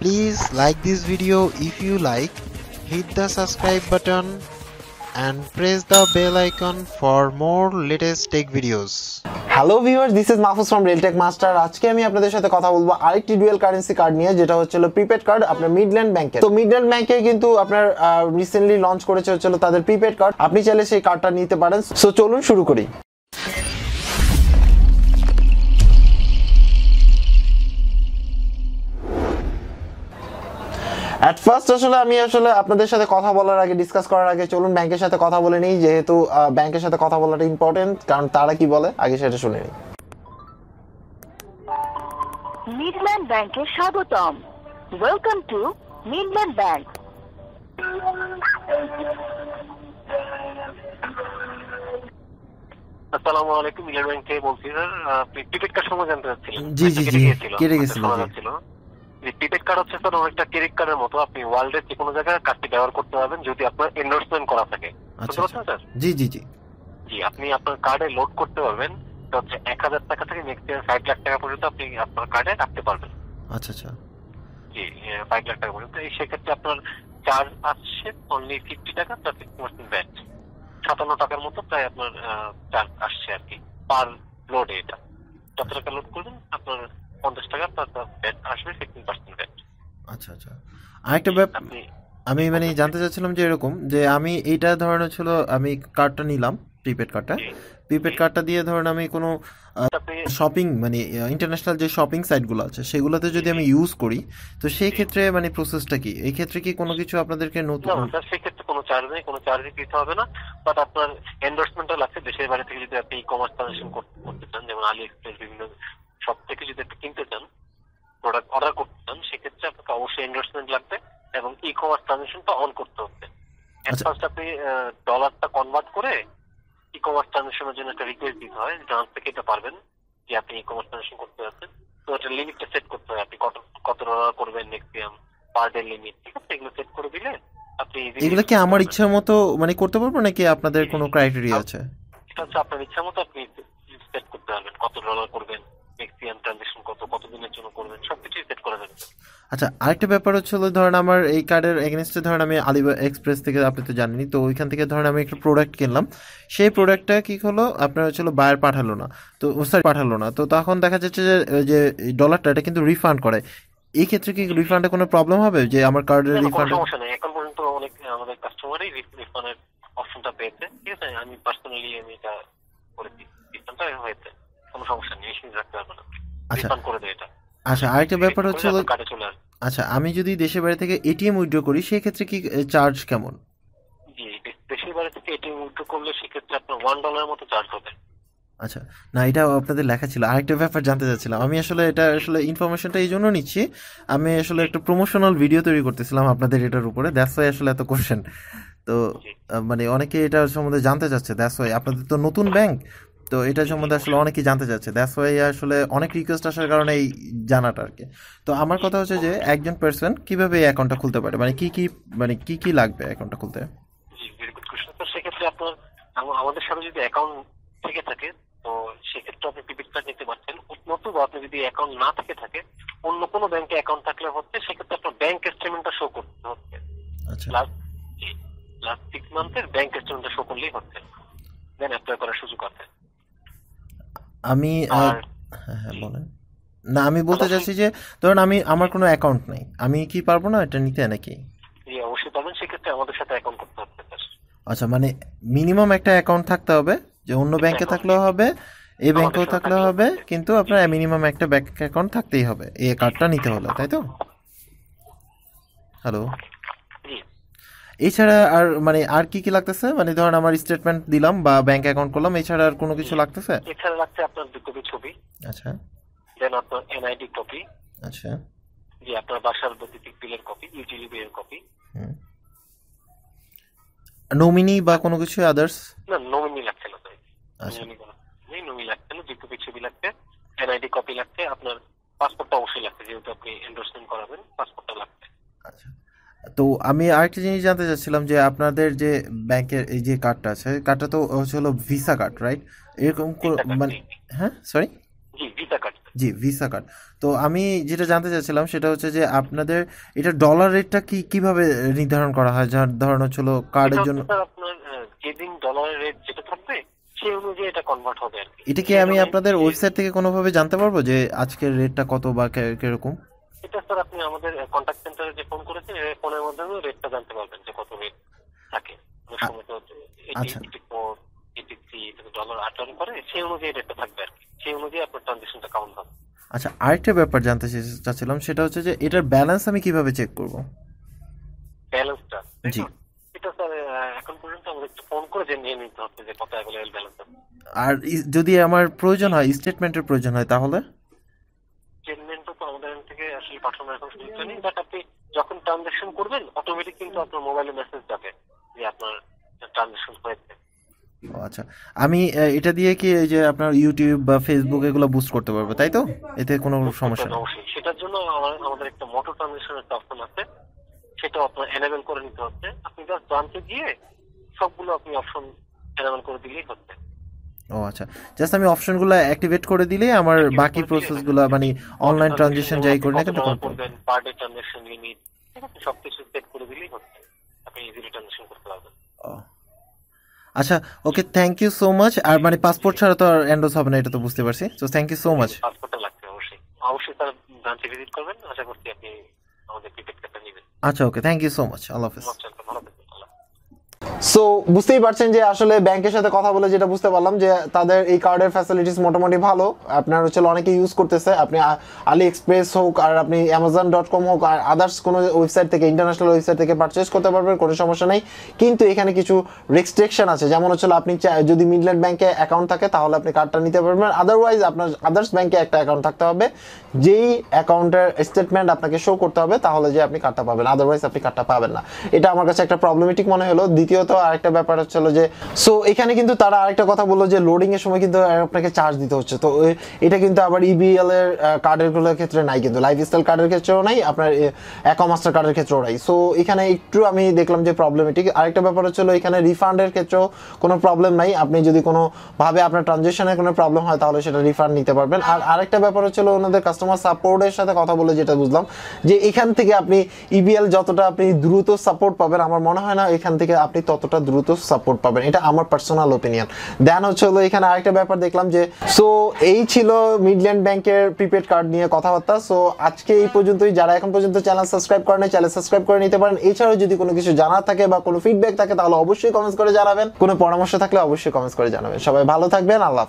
Please like this video if you like, hit the subscribe button and press the bell icon for more latest tech videos. Hello viewers, this is Mahfuz from Railtech Master. আজকে আমি আপনাদের সাথে কথা বলবো আরেকটি dual currency card নিয়ে, যেটা হচ্ছিল প্রিপেড কার্ড আপনার মিডল্যান্ড ব্যাংকে। তো মিডল্যান্ড ব্যাংকে কিন্তু আপনার রিসেন্টলি লঞ্চ করেছে হচ্ছিল তাদের প্রিপেড কার্ড। আপনি চাইলে সেই কার্ডটা নিতে পারেন। সো চলুন শুরু করি। অ্যাট ফার্স্ট আমি আপনাদের সাথে কথা বলার আগে, ডিসকাস করার আগে চলুন ব্যাংকের সাথে কথা বলে নিই, যেহেতু ব্যাংকের সাথে কথা বলাটা ইম্পর্টেন্ট, কারণ তারা কি বলে আগে সেটা শুনে নিই। মিডল্যান্ড ব্যাংকে স্বাগতম। Welcome to Midland bank. আসসালামু আলাইকুম, মিডল্যান্ড ব্যাংক থেকে বলছি স্যার। প্রিপেড কার্ড সম্বন্ধে জানতে চাচ্ছিলেন? জি কেটে গেছিল। প্রিপেড কার্ড হচ্ছে স্যার অনেকটা ক্রেডিট কার্ডের মতো, আপনি ওয়ার্ল্ডের যে কোনো জায়গায় কার্ডটি ব্যবহার করতে পারবেন যদি আপনার এন্ডোর্সমেন্ট করা থাকে। বুঝতে পারছেন স্যার? জি, আপনি আপনার কার্ডে লোড করতে পারবেন। এটা হচ্ছে 1000 টাকা থেকে ম্যাক্সিমাম 5 লাখ টাকা পর্যন্ত আপনি আপনার কার্ডে রাখতে পারবেন। আচ্ছা। জি, 5 লাখ টাকা পর্যন্ত। এই সেক্ষেত্রে আপনার চার্জ আসছে অনলি 50 টাকা প্লাস 50% ভ্যাট। 57 টাকার মতো প্রায় আপনার চার্জ আসছে আর কি পার লোডে। এটা যত টাকা লোড করবেন আপনার 50 টাকা প্লাস ভ্যাট আসবে 15% ভ্যাট। আচ্ছা। আরেকটা ব্যাপার আমি জানতে চাচ্ছিলাম যে এরকম যে আমি এইটা ধরনের ছিল, আমি কার্ডটা নিলাম প্রিপেড কার্ডটা দিয়ে ধরেন আমি কোনো শপিং ইন্টারন্যাশনাল যে শপিং সাইটগুলো আছে সেগুলোতে যদি আমি ইউজ করি, তো সেই ক্ষেত্রে প্রসেসটা কি? এই ক্ষেত্রে কি কোনো কিছু আপনাদেরকে নতুন? না, সেই ক্ষেত্রে কোনো চার্জ নেই, কোনো চার্জই দিতে হবে না। বাট আপনার এন্ডোর্সমেন্টও লাগছে। দেশের বাইরে থেকে যদি আপনি ই কমার্স ট্রানজাকশন করতে চান, যেমন আলি এক্সপ্রেস বিভিন্ন সব থেকে যদি আপনি কিনতে চান, প্রোডাক্ট অর্ডার করতে চান, সেক্ষেত্রে আপনাকে অবশ্যই এন্ডোর্সমেন্ট লাগবে এবং ই কমার্স ট্রানজাকশনটা অন করতে হবে। ফার্স্ট আপনি ডলারটা কনভার্ট করে ই কমার্স ট্রানজাকশনের জন্য একটা রিকোয়েস্ট দিতে হয়, ডান্স থেকে এটা পারবেন যে আপনি ই কমার্স ট্রানজাকশন করতে যাচ্ছেন। তো একটা লিমিটটা সেট করতে হয়, আপনি কত ডলার করবেন ম্যাক্সিমাম পার ডে লিমিট, ঠিক আছে? এগুলো সেট করে দিলে আপনি এগুলো কি আমার ইচ্ছার মতো করতে পারবো, নাকি আপনাদের কোনো ক্রাইটেরিয়া আছে? এটা হচ্ছে আপনার ইচ্ছা মতো আপনি সেট করতে পারবেন, কত ডলার করবেন, ম্যাক্সিমাম ট্রানজাকশন কতদিনের জন্য করবেন, সবকিছুই সেট করা যাবে। আচ্ছা, আরেকটা ব্যাপার হচ্ছিল, ধরেন আমার এই কার্ডের এগেনস্টে ধরেন আমি আলি এক্সপ্রেস থেকে, আপনি তো জানেনই, তো ওইখান থেকে ধরেন আমি একটা প্রোডাক্ট কিনলাম, সেই প্রোডাক্টটা কি হলো আপনার হচ্ছিল বায়ার পাঠালো না, তো তখন দেখা যাচ্ছে যে ডলারটা এটা কিন্তু রিফান্ড করে। এই ক্ষেত্রে কি রিফান্ডে কোনো প্রবলেম হবে যে আমার কার্ডের রিফান্ড? সমস্যা নেই, এখন পর্যন্ত অনেক আমাদের কাস্টমারই রিফান্ডের অপশনটা পেয়েছে, ঠিক আছে? আমি পার্সোনালি এটা করেছি, রিফান্ডটা হয়েছে, কোনো সমস্যা নেই, নিশ্চিন্ত রাখতে পারবেন, রিফান্ড করে দেয় এটা। আচ্ছা, আরেকটা ব্যাপার হচ্ছিল, কার্ডে চলে আসবে। আচ্ছা, আমি যদি দেশের বাইরে থেকে এটিএম উইথড্র করি সেই ক্ষেত্রে কি চার্জ কেমন? জি, দেশের বাইরে থেকে এটিএম উইথড্র করলে সেক্ষেত্রে আপনার $1 মতো চার্জ হবে। আচ্ছা, না এটা আপনাদের লেখা ছিল। আরেকটা ব্যাপার জানতে চাচ্ছিলাম, আমি এটা ইনফরমেশনটা এই জন্য নিচ্ছি, আমি একটা প্রমোশনাল ভিডিও তৈরি করতেছিলাম আপনাদের এটার উপরে, দ্যাটস ওয়াই এত কোশ্চেন। তো অনেকে এটা সম্বন্ধে জানতে চাচ্ছে, দ্যাটস ওয়াই। আপনাদের তো নতুন ব্যাংক, তো এটা সম্বন্ধে অনেকেই জানতে চাচ্ছে, দ্যাটস ওয়াই অনেক রিকোয়েস্ট আসার কারণে এই জানাটা আর কি। তো আমার কথা হচ্ছে যে একজন পার্সন কিভাবে এই অ্যাকাউন্টটা খুলতে পারে, কি লাগবে অ্যাকাউন্টটা খুলতে? জি, ভেরি গুড কোশ্চেন। তো সেক্ষেত্রে আপনার আমাদের সাথে যদি অ্যাকাউন্ট থেকে থাকে, তো সেক্ষেত্রে আপনি প্রিপেড কার্ড নিতে পারছেন। নতুবা আপনি যদি অ্যাকাউন্ট না থেকে থাকে, অন্য কোনো ব্যাংকে অ্যাকাউন্ট থাকলে হচ্ছে, সেক্ষেত্রে আপনার ব্যাংক স্টেটমেন্টটা শো করতে হচ্ছে। আচ্ছা, লাস্ট 6 মান্থের ব্যাংক স্টেটমেন্টটা শো করলেই হচ্ছে, দেন অ্যাপ্লাই করার সুযোগ আছে। আমি বলেন না, আমি বলতে চাচ্ছি যে ধরুন আমার কোনো অ্যাকাউন্ট নাই, আমি কি পারবো না এটা নিতে নাকি? জি, অবশ্যই পাবেন, সেক্ষেত্রে আমাদের সাথে অ্যাকাউন্ট করতে হবে। আচ্ছা, মিনিমাম একটা অ্যাকাউন্ট থাকতে হবে, যে অন্য ব্যাংকে থাকলেও হবে, এই ব্যাংকেও থাকলেও হবে, কিন্তু আপনার মিনিমাম একটা ব্যাংক অ্যাকাউন্ট থাকতেই হবে এই কার্ডটা নিতে হলে, তাই তো? হ্যালো, এছাড়া আর আর কি লাগতেছে? ধরেন আমার স্টেটমেন্ট দিলাম বা ব্যাংক অ্যাকাউন্ট করলাম, এছাড়া আর কোনো কিছু লাগতেছে? এছাড়া লাগছে আপনার 2 কপি ছবি। আচ্ছা, দেন আপনার এনআইডি কপি। আচ্ছা, জি, আপনার বাসার বৈদ্যুতিক বিলের কপি, ইউটিলিটি বিলের কপি। নমিনি বা কোনো কিছু আদার্স? না, নমিনি লাগছে না। আচ্ছা, নমিনি লাগছে না, 2 কপি ছবি লাগছে, এনআইডি কপি লাগছে, আপনার পাসপোর্টটা অবশ্যই লাগছে, যেহেতু আপনি এন্ডোর্সমেন্ট করাবেন, পাসপোর্টটা লাগছে। আচ্ছা, তো আমি আরেকটা জিনিস জানতে চাচ্ছিলাম যে আপনাদের যে ব্যাংকের এই যে কার্ডটা আছে, কার্ডটা তো হলো ভিসা কার্ড, রাইট? এরকম হ্যাঁ, সরি, জি, ভিসা কার্ড। জি, ভিসা কার্ড। তো আমি যেটা জানতে চাচ্ছিলাম সেটা হচ্ছে যে আপনাদের এটা ডলার রেটটা কিভাবে নির্ধারণ করা হয়, যার ধরনের হচ্ছিল কার্ডের জন্য? স্যার আপনার যেদিন ডলারের রেট যেটা থাকবে সেই অনুযায়ী এটা কনভার্ট হবে আর কি। এটা কি আমি আপনাদের ওয়েবসাইট থেকে কোনোভাবে জানতে পারবো যে আজকের রেটটা কত বা কিরকম? এটা স্যার আপনি আমাদের কন্ট্যাক্ট সেন্টারে যে ফোন করেছেন এই ফোনের মাধ্যমে রেটটা জানতে পারবেন যে কত রেট থাকে। অনেক সময় তো আচ্ছা 84 83 ডলার আটার করে সেই অনুযায়ী রেটটা থাকবে আর কি, সেই অনুযায়ী আপনার ট্রানজেকশনটা কাউন্ট হবে। আচ্ছা, আরেকটা ব্যাপার জানতে চাচ্ছিলাম সেটা হচ্ছে যে এটার ব্যালেন্স আমি কিভাবে চেক করব? ব্যালেন্সটা জি। এটা স্যার এখন পর্যন্ত আমাদের একটু ফোন করে নিয়ে নিতে হচ্ছে যে কত অ্যাভেলেবল ব্যালেন্স আছে। আর যদি আমার প্রয়োজন হয়, স্টেটমেন্টের প্রয়োজন হয়, তাহলে? স্টেটমেন্টও তো আমাদের এখান থেকে আসলে পাঠানোর এখন সুযোগ নেই, বাট আপনি যখন ট্রানজেকশন করবেন অটোমেটিক কিন্তু আপনার মোবাইলে মেসেজ যাবে যে আপনার ট্রানজেকশন হয়েছে। ও আচ্ছা, আমি এটা দিয়ে কি এই যে আপনার ইউটিউব বা ফেসবুক এগুলো বুস্ট করতে পারবো, তাই তো? এতে কোনো সমস্যা নেই? অবশ্যই সেটার জন্য আমাদের একটা মোটর ট্রানজেকশনের একটা অপশন আছে, সেটা আপনার এনেবল করে নিতে হচ্ছে। আপনি জাস্ট ব্রাঞ্চে গিয়ে সবগুলো আপনি অপশন এনেবল করে দিলেই হচ্ছে। ও আচ্ছা, জাস্ট আমি অপশনগুলো অ্যাক্টিভেট করে দিলে আমার বাকি প্রসেসগুলো মানে অনলাইন ট্রানজেকশন যাই করি না কিন্তু করবেন, পার ডে ট্রানজেকশন লিমিট, ঠিক আছে, সবকিছু সেট করে দিলেই হচ্ছে, আপনি ইজিলি ট্রানজেকশন করতে পারবেন। আচ্ছা, ওকে, থ্যাংক ইউ সো মাচ। আর মানে পাসপোর্ট ছাড়া তো আর এন্ডোস হবে না, এটা তো বুঝতে পারছি। তো থ্যাংক ইউ সো মাচ। পাসপোর্টটা লাগবে অবশ্যই, অবশ্যই তার ব্রাঞ্চে ভিজিট করবেন, আশা করছি আপনি আমাদের প্রিপেড কার্ডটা নেবেন। আচ্ছা, ওকে, থ্যাংক ইউ সো মাচ। আল্লাহ হাফেজ। ভালো থাকবেন। সো বুঝতেই পারছেন যে আসলে ব্যাংকের সাথে কথা বলে যেটা বুঝতে পারলাম যে তাদের এই কার্ডের ফ্যাসিলিটিস মোটামুটি ভালো। আপনার হচ্ছে অনেকে ইউজ করতেছে, আপনি আলি এক্সপ্রেস হোক আর আপনি অ্যামাজন.com হোক আর আদার্স কোনো ওয়েবসাইট থেকে, ইন্টারন্যাশনাল ওয়েবসাইট থেকে পারচেস করতে পারবেন, কোনো সমস্যা নেই। কিন্তু এখানে কিছু রেস্ট্রিকশন আছে, যেমন হচ্ছে আপনি যদি মিডল্যান্ড ব্যাংকে অ্যাকাউন্ট থাকে তাহলে আপনি কার্ডটা নিতে পারবেন, আদারওয়াইজ আপনার আদার্স ব্যাংকে একটা অ্যাকাউন্ট থাকতে হবে, যেই অ্যাকাউন্টের স্টেটমেন্ট আপনাকে শো করতে হবে, তাহলে যে আপনি কার্ডটা পাবেন, আদারওয়াইজ আপনি কার্ডটা পাবেন না। এটা আমার কাছে একটা প্রবলেমেটিক মনে হলো। দ্বিতীয়ত আরেকটা ব্যাপার হচ্ছিল যে সো এখানে কিন্তু তারা আরেকটা কথা বললো যে লোডিং এর সময় কিন্তু আপনাকে চার্জ দিতে হচ্ছে। তো এটা কিন্তু আবার ইবিএল এর কার্ডের গুলোর ক্ষেত্রে নাই, কিন্তু লাইফস্টাইল কার্ডের ক্ষেত্রেও নাই, আপনার অ্যাকোমাস্টার কার্ডের ক্ষেত্রেও নাই। সো এখানে একটু আমি দেখলাম যে প্রবলেমেটিক। আরেকটা ব্যাপার হচ্ছিল এখানে রিফান্ডের ক্ষেত্রেও কোনো প্রবলেম নাই, আপনি যদি কোনো ভাবে আপনার ট্রানজেকশনের কোনো প্রবলেম হয় তাহলে সেটা রিফান্ড নিতে পারবেন। আর আরেকটা ব্যাপার হচ্ছিল ওনাদের কাস্টমার সাপোর্টের সাথে কথা বলে যেটা বুঝলাম যে এখান থেকে আপনি ইবিএল যতটা আপনি দ্রুত সাপোর্ট পাবেন, আমার মনে হয় না এখান থেকে আপনি ততটা দ্রুত সাপোর্ট পাবেন, এটা আমার পার্সোনাল ওপিনিয়ন। দেন হচ্ছে হলো এখানে আরেকটা ব্যাপার দেখলাম যে সো এই ছিল মিডল্যান্ড ব্যাংকের প্রিপেড কার্ড নিয়ে কথাবার্তা। সো আজকে এই পর্যন্তই। যারা এখন পর্যন্ত চ্যানেল সাবস্ক্রাইব করেন, চ্যানেল সাবস্ক্রাইব করে নিতে পারেন। এছাড়াও যদি কোনো কিছু জানার থাকে বা কোনো ফিডব্যাক থাকে তাহলে অবশ্যই কমেন্টস করে জানাবেন, কোনো পরামর্শ থাকলে অবশ্যই কমেন্টস করে জানাবেন। সবাই ভালো থাকবেন, আল্লাহ হাফেজ।